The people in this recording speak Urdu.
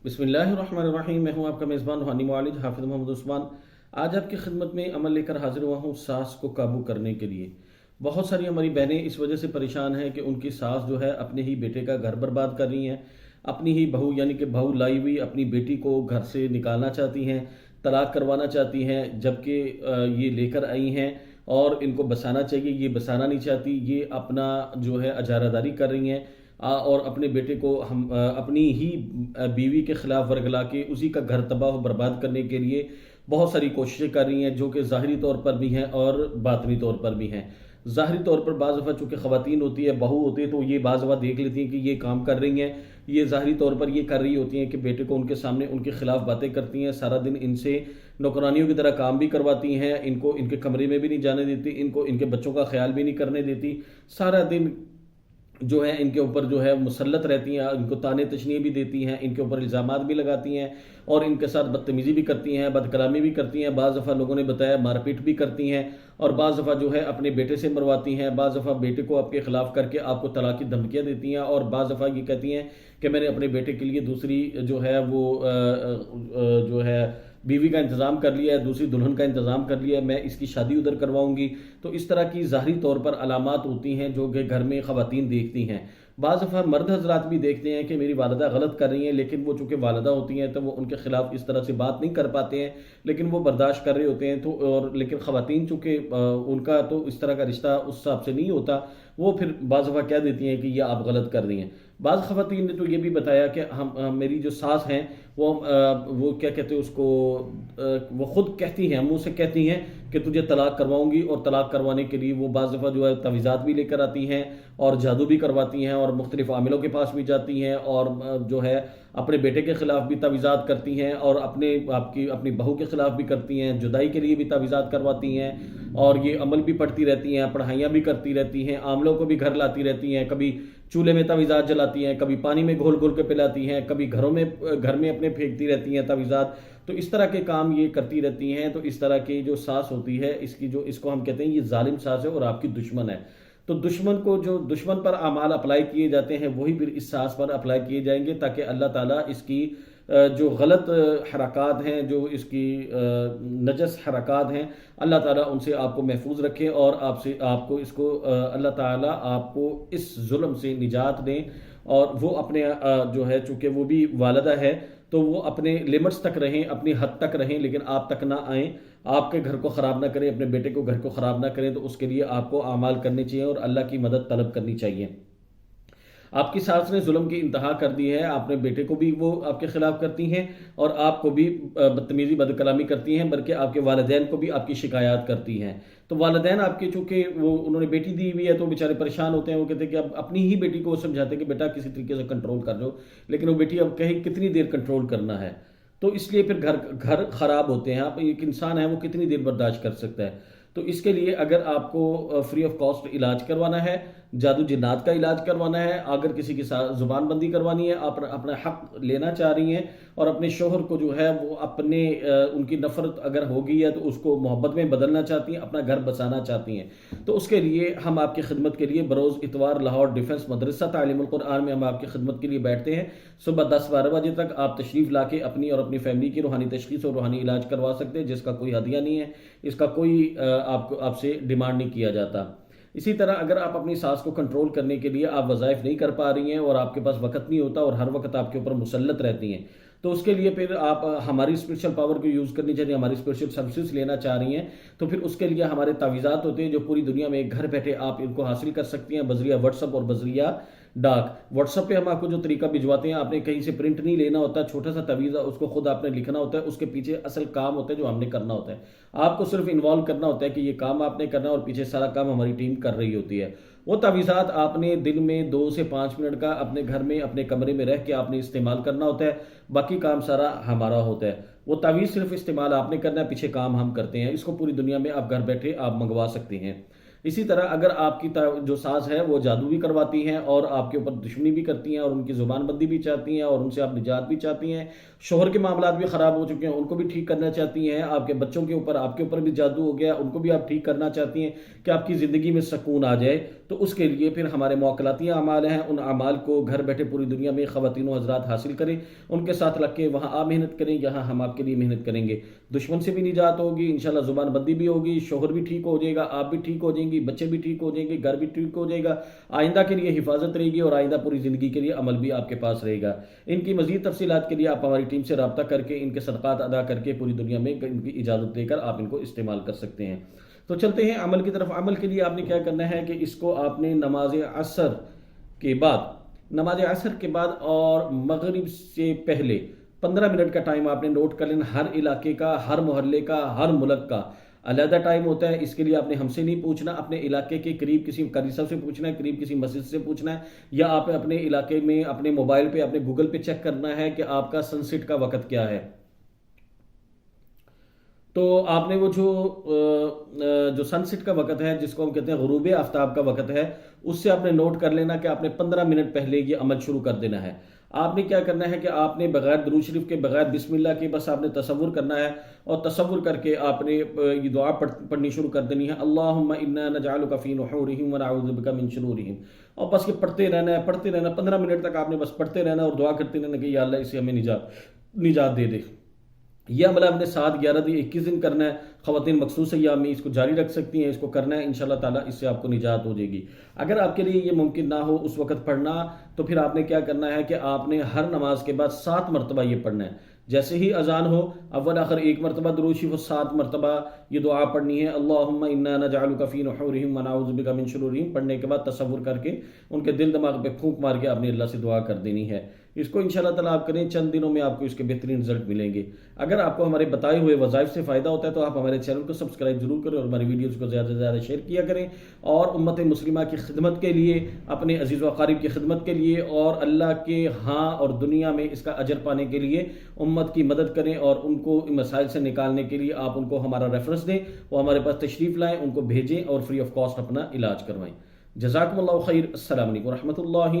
بسم اللہ الرحمن الرحیم۔ میں ہوں آپ کا میزبان روحانی معالج حافظ محمد عثمان۔ آج آپ کی خدمت میں عمل لے کر حاضر ہوا ہوں ساس کو قابو کرنے کے لیے۔ بہت ساری ہماری بہنیں اس وجہ سے پریشان ہیں کہ ان کی ساس جو ہے اپنے ہی بیٹے کا گھر برباد کر رہی ہیں، اپنی ہی بہو یعنی کہ بہو لائی ہوئی اپنی بیٹی کو گھر سے نکالنا چاہتی ہیں، طلاق کروانا چاہتی ہیں، جبکہ یہ لے کر آئی ہیں اور ان کو بسانا چاہیے، یہ بسانا نہیں چاہتی، یہ اپنا جو ہے اجارہ داری کر رہی ہیں اور اپنے بیٹے کو ہم اپنی ہی بیوی کے خلاف ورگلا کے اسی کا گھر تباہ و برباد کرنے کے لیے بہت ساری کوششیں کر رہی ہیں، جو کہ ظاہری طور پر بھی ہیں اور باطنی طور پر بھی ہیں۔ ظاہری طور پر بعض دفعہ چونکہ خواتین ہوتی ہے، بہو ہوتی ہے، تو یہ بعض دفعہ دیکھ لیتی ہیں کہ یہ کام کر رہی ہیں، یہ ظاہری طور پر یہ کر رہی ہوتی ہیں کہ بیٹے کو ان کے سامنے ان کے خلاف باتیں کرتی ہیں، سارا دن ان سے نوکرانیوں کی طرح کام بھی کرواتی ہیں، ان کو ان کے کمرے میں بھی نہیں جانے دیتی، ان کو ان کے بچوں کا خیال بھی نہیں کرنے دیتی، سارا دن جو ہے ان کے اوپر جو ہے مسلط رہتی ہیں، ان کو طعنے تشنیع بھی دیتی ہیں، ان کے اوپر الزامات بھی لگاتی ہیں اور ان کے ساتھ بدتمیزی بھی کرتی ہیں، بد کلامی بھی کرتی ہیں، بعض دفعہ لوگوں نے بتایا مار پیٹ بھی کرتی ہیں، اور بعض دفعہ جو ہے اپنے بیٹے سے مرواتی ہیں، بعض دفعہ بیٹے کو آپ کے خلاف کر کے آپ کو طلاق کی دھمکیاں دیتی ہیں، اور بعض دفعہ یہ کہتی ہیں کہ میں نے اپنے بیٹے کے لیے دوسری جو ہے وہ جو ہے بیوی کا انتظام کر لیا ہے، دوسری دلہن کا انتظام کر لیا ہے، میں اس کی شادی ادھر کرواؤں گی۔ تو اس طرح کی ظاہری طور پر علامات ہوتی ہیں جو کہ گھر میں خواتین دیکھتی ہیں۔ بعض دفعہ مرد حضرات بھی دیکھتے ہیں کہ میری والدہ غلط کر رہی ہیں، لیکن وہ چونکہ والدہ ہوتی ہیں تو وہ ان کے خلاف اس طرح سے بات نہیں کر پاتے ہیں، لیکن وہ برداشت کر رہے ہوتے ہیں، تو اور لیکن خواتین چونکہ ان کا تو اس طرح کا رشتہ اس حساب سے نہیں ہوتا، وہ پھر بعض دفعہ کہہ دیتی ہیں کہ یہ آپ غلط کر رہی ہیں۔ بعض خواتین نے تو یہ بھی بتایا کہ میری جو ساس ہیں وہ کیا کہتے ہیں اس کو، وہ خود کہتی ہیں، منہ سے کہتی ہیں کہ تجھے طلاق کرواؤں گی، اور طلاق کروانے کے لیے وہ بعض دفعہ جو ہے تعویذات بھی لے کر آتی ہیں اور جادو بھی کرواتی ہیں اور مختلف عاملوں کے پاس بھی جاتی ہیں، اور جو ہے اپنے بیٹے کے خلاف بھی تعویذات کرتی ہیں، اور اپنی بہو کے خلاف بھی کرتی ہیں، جدائی کے لیے بھی تعویذات کرواتی ہیں، اور یہ عمل بھی پڑھتی رہتی ہیں، پڑھائیاں بھی کرتی رہتی ہیں، عاملوں کو بھی گھر لاتی رہتی ہیں، کبھی چولہے میں تعویذات جلاتی ہیں، کبھی پانی میں گھول گھول کے پلاتی ہیں، کبھی گھر میں اپنے پھینکتی رہتی ہیں تعویذات۔ تو اس طرح کے کام یہ کرتی رہتی ہیں۔ تو اس طرح کی جو ساس ہوتی ہے، اس کو ہم کہتے ہیں یہ ظالم ساس ہے اور آپ کی دشمن ہے۔ تو دشمن پر اعمال اپلائی کیے جاتے ہیں، وہی پھر اس ساس پر اپلائی کیے جائیں گے، تاکہ اللہ تعالیٰ اس کی جو غلط حرکات ہیں، جو اس کی نجس حرکات ہیں، اللہ تعالیٰ ان سے آپ کو محفوظ رکھے، اور آپ کو اللہ تعالیٰ آپ کو اس ظلم سے نجات دیں، اور وہ اپنے جو ہے چونکہ وہ بھی والدہ ہے تو وہ اپنے لمٹس تک رہیں، اپنی حد تک رہیں، لیکن آپ تک نہ آئیں، آپ کے گھر کو خراب نہ کریں، اپنے بیٹے کو گھر کو خراب نہ کریں۔ تو اس کے لیے آپ کو اعمال کرنے چاہیے اور اللہ کی مدد طلب کرنی چاہیے۔ آپ کی ساس نے ظلم کی انتہا کر دی ہے، اپنے بیٹے کو بھی وہ آپ کے خلاف کرتی ہیں اور آپ کو بھی بدتمیزی بد کلامی کرتی ہیں، بلکہ آپ کے والدین کو بھی آپ کی شکایات کرتی ہیں۔ تو والدین آپ کے چونکہ انہوں نے بیٹی دی ہوئی ہے تو بیچارے پریشان ہوتے ہیں، وہ کہتے ہیں کہ اب اپنی ہی بیٹی کو وہ سمجھاتے ہیں کہ بیٹا کسی طریقے سے کنٹرول کر لو، لیکن وہ بیٹی اب کہیں کتنی دیر کنٹرول کرنا ہے، تو اس لیے پھر گھر خراب ہوتے ہیں۔ آپ ایک انسان ہے وہ کتنی دیر برداشت کر سکتا ہے؟ تو اس کے لیے اگر آپ کو فری آف کاسٹ علاج کروانا ہے، جادو جنات کا علاج کروانا ہے، اگر کسی کی زبان بندی کروانی ہے، آپ اپنا حق لینا چاہ رہی ہیں اور اپنے شوہر کو جو ہے وہ ان کی نفرت اگر ہوگی ہے تو اس کو محبت میں بدلنا چاہتی ہیں، اپنا گھر بسانا چاہتی ہیں، تو اس کے لیے ہم آپ کی خدمت کے لیے بروز اتوار لاہور ڈیفنس مدرسہ تعلیم القرآن میں ہم آپ کی خدمت کے لیے بیٹھتے ہیں۔ صبح 10-12 بجے تک آپ تشریف لا کے اپنی اور اپنی فیملی کی روحانی تشخیص اور روحانی علاج کروا سکتے ہیں، جس کا کوئی ہدیہ نہیں ہے، اس کا کوئی آپ سے ڈیمانڈ نہیں کیا جاتا۔ اسی طرح اگر آپ اپنی سانس کو کنٹرول کرنے کے لیے آپ وظائف نہیں کر پا رہی ہیں اور آپ کے پاس وقت نہیں ہوتا اور ہر وقت آپ کے اوپر مسلط رہتی ہیں، تو اس کے لیے پھر آپ ہماری اسپریچل پاور کو یوز کرنی چاہیے، ہماری اسپریچل سروسز لینا چاہ رہی ہیں، تو پھر اس کے لیے ہمارے تعویذات ہوتے ہیں جو پوری دنیا میں گھر بیٹھے آپ ان کو حاصل کر سکتی ہیں بذریعہ واٹس ایپ اور بذریعہ ڈاک۔ واٹس ایپ پہ ہم آپ کو جو طریقہ بھجواتے ہیں، آپ نے کہیں سے پرنٹ نہیں لینا ہوتا، چھوٹا سا تعویذ اس کو خود آپ نے لکھنا ہوتا ہے، اس کے پیچھے اصل کام ہوتا ہے جو ہم نے کرنا ہوتا ہے، آپ کو صرف انوالو کرنا ہوتا ہے کہ یہ کام آپ نے کرنا ہے، اور پیچھے سارا کام ہماری ٹیم کر رہی ہوتی ہے۔ وہ تعویذات آپ نے دن میں 2 سے 5 منٹ کا اپنے گھر میں اپنے کمرے میں رہ کے آپ نے استعمال کرنا ہوتا ہے، باقی کام سارا ہمارا ہوتا ہے۔ وہ تعویذ صرف استعمال آپ نے کرنا ہے، پیچھے کام ہم کرتے ہیں۔ اس کو پوری دنیا میں آپ گھر بیٹھے آپ منگوا سکتے ہیں۔ اسی طرح اگر آپ کی جو ساس ہے وہ جادو بھی کرواتی ہیں اور آپ کے اوپر دشمنی بھی کرتی ہیں اور ان کی زبان بندی بھی چاہتی ہیں اور ان سے آپ نجات بھی چاہتی ہیں، شوہر کے معاملات بھی خراب ہو چکے ہیں ان کو بھی ٹھیک کرنا چاہتی ہیں، آپ کے بچوں کے اوپر آپ کے اوپر بھی جادو ہو گیا ان کو بھی آپ ٹھیک کرنا چاہتی ہیں کہ آپ کی زندگی میں سکون آ جائے، تو تو اس کے لیے پھر ہمارے موکلاتی اعمال ہیں، ان اعمال کو گھر بیٹھے پوری دنیا میں خواتین و حضرات حاصل کریں، ان کے ساتھ لگ کے وہاں آپ محنت کریں، یہاں ہم آپ کے لیے محنت کریں گے، دشمن سے بھی نجات ہوگی، انشاءاللہ زبان بندی بھی ہوگی، شوہر بھی ٹھیک ہو جائے گا، آپ بھی ٹھیک ہو جائیں گی، بچے بھی ٹھیک ہو جائیں گے، گھر بھی ٹھیک ہو جائے گا، آئندہ کے لیے حفاظت رہے گی اور آئندہ پوری زندگی کے لیے عمل بھی آپ کے پاس رہے گا۔ ان کی مزید تفصیلات کے لیے آپ ہماری ٹیم سے رابطہ کر کے ان کے صدقات ادا کر کے پوری دنیا میں ان کی اجازت لے کر آپ ان کو استعمال کر سکتے ہیں۔ تو چلتے ہیں عمل کی طرف۔ عمل کے لیے آپ نے کیا کرنا ہے کہ اس کو آپ نے نماز عصر کے بعد اور مغرب سے پہلے 15 منٹ کا ٹائم آپ نے نوٹ کر لینا۔ ہر علاقے کا، ہر محلے کا، ہر ملک کا علیحدہ ٹائم ہوتا ہے، اس کے لیے آپ نے ہم سے نہیں پوچھنا، اپنے علاقے کے قریب کسی قاری صاحب سے پوچھنا ہے، قریب کسی مسجد سے پوچھنا ہے، یا آپ اپنے علاقے میں اپنے موبائل پہ اپنے گوگل پہ چیک کرنا ہے کہ آپ کا سن سیٹ کا وقت کیا ہے۔ تو آپ نے وہ جو سن سیٹ کا وقت ہے، جس کو ہم کہتے ہیں غروب آفتاب کا وقت ہے، اس سے آپ نے نوٹ کر لینا کہ آپ نے 15 منٹ پہلے یہ عمل شروع کر دینا ہے۔ آپ نے کیا کرنا ہے کہ آپ نے بغیر درود شریف کے، بغیر بسم اللہ کے، بس آپ نے تصور کرنا ہے، اور تصور کر کے آپ نے یہ دعا پڑھنی شروع کر دینی ہے، اللہم انا نجعلک فی نحورہم ونعوذ بک من شرورہم، اور بس یہ پڑھتے رہنا ہے 15 منٹ تک آپ نے بس پڑھتے رہنا اور دعا کرتے رہنا کہ یا اللہ اسے ہمیں نجات دے دے۔ یہ عمل ہم نے 7، 11 دن، 21 دن کرنا ہے۔ خواتین مخصوص ایام میں اس کو جاری رکھ سکتی ہیں، اس کو کرنا ہے، انشاءاللہ تعالیٰ اس سے آپ کو نجات ہو جائے گی۔ اگر آپ کے لیے یہ ممکن نہ ہو اس وقت پڑھنا، تو پھر آپ نے کیا کرنا ہے کہ آپ نے ہر نماز کے بعد 7 مرتبہ یہ پڑھنا ہے۔ جیسے ہی اذان ہو، اول آخر 1 مرتبہ درود شریف، 7 مرتبہ یہ دعا پڑھنی ہے، اللہم انا نجعلک فی نحورہم ونعوذ بک من شرورہم، پڑھنے کے بعد تصور کر کے ان کے دل دماغ پہ پھونک مار کے آپ نے اللہ سے دعا کر دینی ہے۔ اس کو انشاءاللہ تعالیٰ آپ کریں، چند دنوں میں آپ کو اس کے بہترین رزلٹ ملیں گے۔ اگر آپ کو ہمارے بتائے ہوئے وظائف سے فائدہ ہوتا ہے تو آپ ہمارے چینل کو سبسکرائب ضرور کریں اور ہماری ویڈیوز کو زیادہ سے زیادہ شیئر کیا کریں، اور امت مسلمہ کی خدمت کے لیے، اپنے عزیز و اقارب کی خدمت کے لیے، اور اللہ کے ہاں اور دنیا میں اس کا اجر پانے کے لیے امت کی مدد کریں، اور ان کو ان مسائل سے نکالنے کے لیے آپ ان کو ہمارا ریفرنس دیں، وہ ہمارے پاس تشریف لائیں، ان کو بھیجیں اور فری آف کاسٹ اپنا علاج کروائیں۔ جزاکم اللہ خیر۔ السلام علیکم ورحمۃ اللہ۔